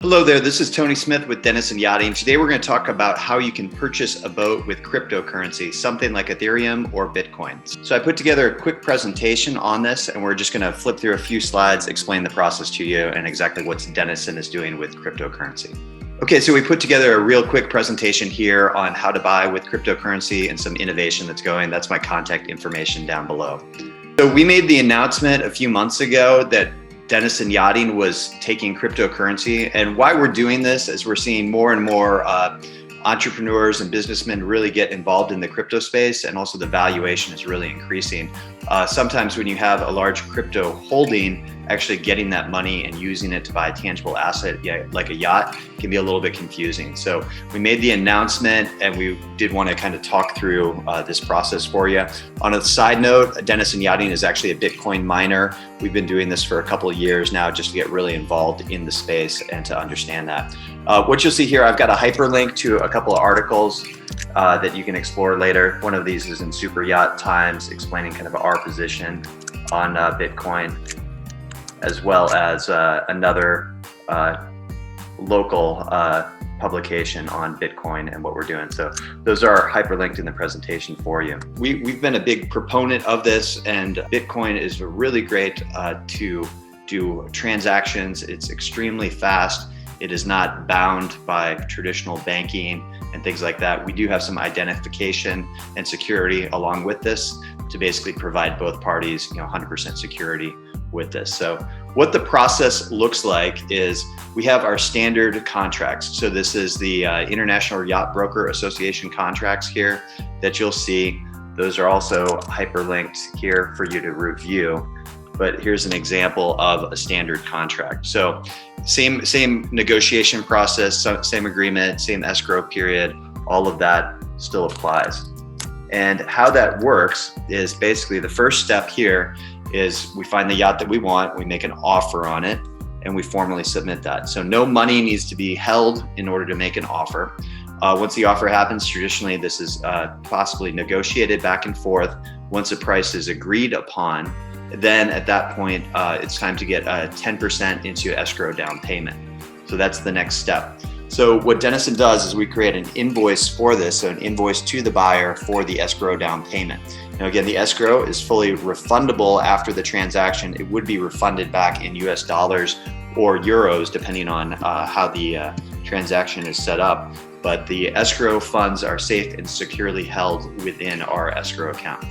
Hello there, this is Tony Smith with Denison Yachting. Today we're going to talk about how you can purchase a boat with cryptocurrency, something like Ethereum or Bitcoin. So I put together a quick presentation on this, and we're just going to flip through a few slides, explain the process to you and exactly what Denison is doing with cryptocurrency. Okay, so we put together a real quick presentation here on how to buy with cryptocurrency and some innovation that's going. That's my contact information down below. So we made the announcement a few months ago that Denison Yachting was taking cryptocurrency, and why we're doing this is we're seeing more and more entrepreneurs and businessmen really get involved in the crypto space, and also the valuation is really increasing. Sometimes when you have a large crypto holding, actually getting that money and using it to buy a tangible asset like a yacht can be a little bit confusing. So we made the announcement, and we did want to kind of talk through this process for you. On a side note, Denison Yachting is actually a Bitcoin miner. We've been doing this for a couple of years now just to get really involved in the space and to understand that. What you'll see here, I've got a hyperlink to a couple of articles that you can explore later. One of these is in Super Yacht Times explaining kind of our position on Bitcoin, as well as another local publication on Bitcoin and what we're doing. So those are hyperlinked in the presentation for you. We've been a big proponent of this, and Bitcoin is really great to do transactions. It's extremely fast. It is not bound by traditional banking and things like that. We do have some identification and security along with this to basically provide both parties 100% security with this. So what the process looks like is we have our standard contracts. So this is the International Yacht Broker Association contracts here that you'll see. Those are also hyperlinked here for you to review. But here's an example of a standard contract. So same negotiation process, same agreement, same escrow period, all of that still applies. And how that works is basically the first step here is we find the yacht that we want, we make an offer on it, and we formally submit that. So no money needs to be held in order to make an offer. Once the offer happens, traditionally this is possibly negotiated back and forth. Once a price is agreed upon, then at that point, it's time to get 10% into escrow down payment. So that's the next step. So what Denison does is we create an invoice for this, so an invoice to the buyer for the escrow down payment. Now again, the escrow is fully refundable after the transaction. It would be refunded back in US dollars or euros, depending on how the transaction is set up. But the escrow funds are safe and securely held within our escrow account.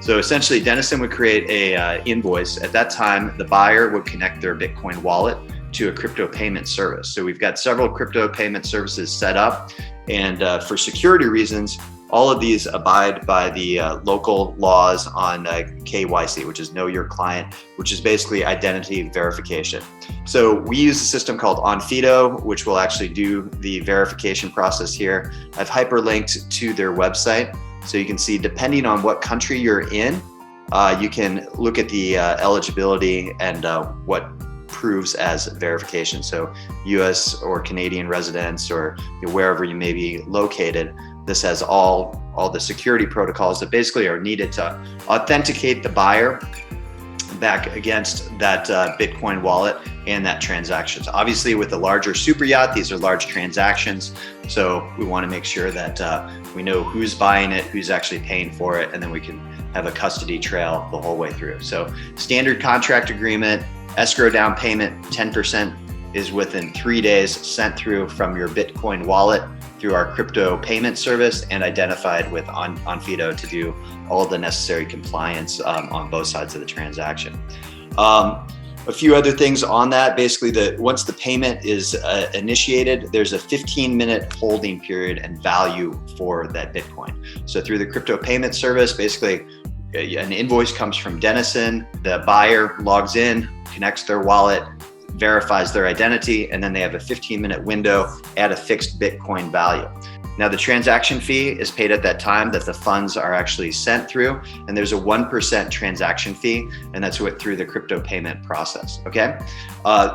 So essentially, Denison would create a invoice. At that time, the buyer would connect their Bitcoin wallet to a crypto payment service. So we've got several crypto payment services set up, and for security reasons, all of these abide by the local laws on KYC, which is Know Your Client, which is basically identity verification. So we use a system called Onfido, which will actually do the verification process here. I've hyperlinked to their website, so you can see depending on what country you're in, you can look at the eligibility and what proves as verification. So US or Canadian residents, or wherever you may be located, this has all the security protocols that basically are needed to authenticate the buyer back against that Bitcoin wallet and that transaction. So obviously with a larger super yacht, these are large transactions. So we want to make sure that we know who's buying it, who's actually paying for it, and then we can have a custody trail the whole way through. So standard contract agreement, escrow down payment, 10% is within 3 days sent through from your Bitcoin wallet through our crypto payment service and identified with Onfido to do all of the necessary compliance on both sides of the transaction. A few other things on that, basically once the payment is initiated, there's a 15-minute holding period and value for that Bitcoin. So through the crypto payment service, basically an invoice comes from Denison, the buyer logs in, connects their wallet, verifies their identity, and then they have a 15-minute window at a fixed Bitcoin value. Now the transaction fee is paid at that time that the funds are actually sent through, and there's a 1% transaction fee, and that's through the crypto payment process, okay?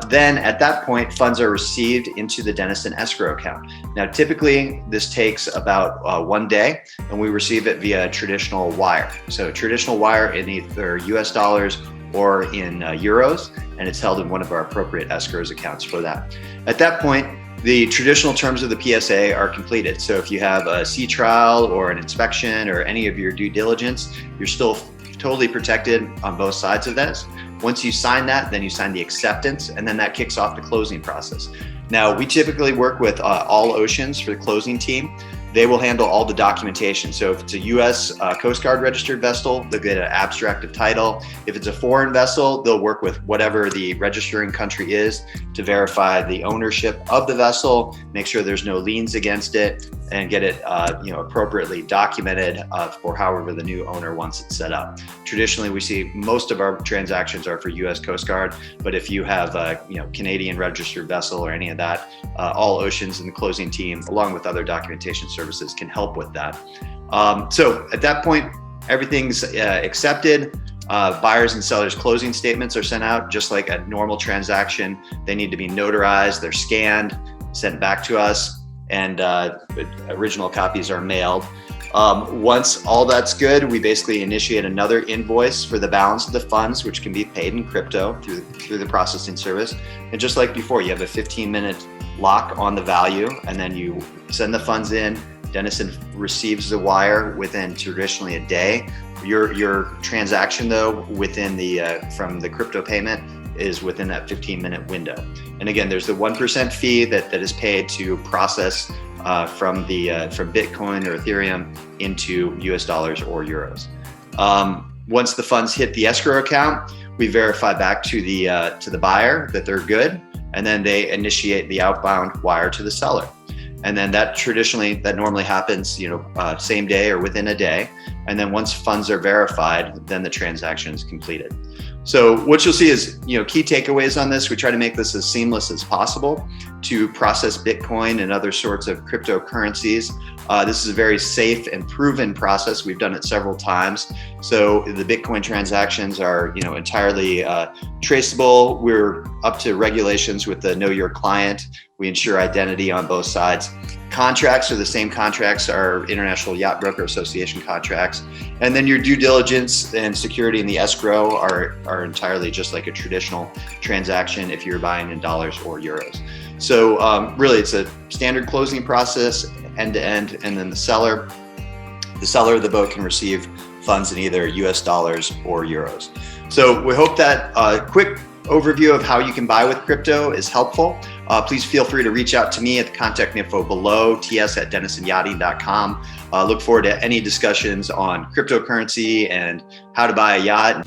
Then at that point, funds are received into the Denison escrow account. Now typically this takes about 1 day, and we receive it via traditional wire. So traditional wire in either US dollars or in euros, and it's held in one of our appropriate escrows accounts for that. At that point, the traditional terms of the PSA are completed. So if you have a sea trial or an inspection or any of your due diligence, you're still totally protected on both sides of this. Once you sign that, then you sign the acceptance, and then that kicks off the closing process. Now, we typically work with All Oceans for the closing team. They will handle all the documentation. So if it's a U.S. Coast Guard registered vessel, they'll get an abstract of title. If it's a foreign vessel, they'll work with whatever the registering country is to verify the ownership of the vessel, make sure there's no liens against it, and get it appropriately documented for however the new owner wants it set up. Traditionally, we see most of our transactions are for U.S. Coast Guard, but if you have a Canadian registered vessel or any of that, All Oceans and the closing team, along with other documentation services, can help with that. So at that point, everything's accepted. Buyers and sellers closing statements are sent out just like a normal transaction. They need to be notarized, they're scanned, sent back to us, and original copies are mailed. Once all that's good, we basically initiate another invoice for the balance of the funds, which can be paid in crypto through the processing service. And just like before, you have a 15-minute lock on the value, and then you send the funds in. Dennison receives the wire within traditionally a day. Your transaction, though, within from the crypto payment is within that 15-minute window. And again, there's the 1% fee that is paid to process from Bitcoin or Ethereum into US dollars or euros. Once the funds hit the escrow account, we verify back to the buyer that they're good, and then they initiate the outbound wire to the seller. And then that normally happens, same day or within a day. And then once funds are verified, then the transaction is completed. So what you'll see is, key takeaways on this. We try to make this as seamless as possible to process Bitcoin and other sorts of cryptocurrencies. This is a very safe and proven process. We've done it several times. So the Bitcoin transactions are, entirely traceable. We're up to regulations with the Know Your Client. We ensure identity on both sides. Contracts are the same contracts, our International Yacht Broker Association contracts. And then your due diligence and security in the escrow are entirely just like a traditional transaction if you're buying in dollars or euros. So really, it's a standard closing process, end to end, and then the seller of the boat can receive funds in either US dollars or euros. So we hope that quick overview of how you can buy with crypto is helpful. Please feel free to reach out to me at the contact info below, ts@denisonyachting.com. Look forward to any discussions on cryptocurrency and how to buy a yacht.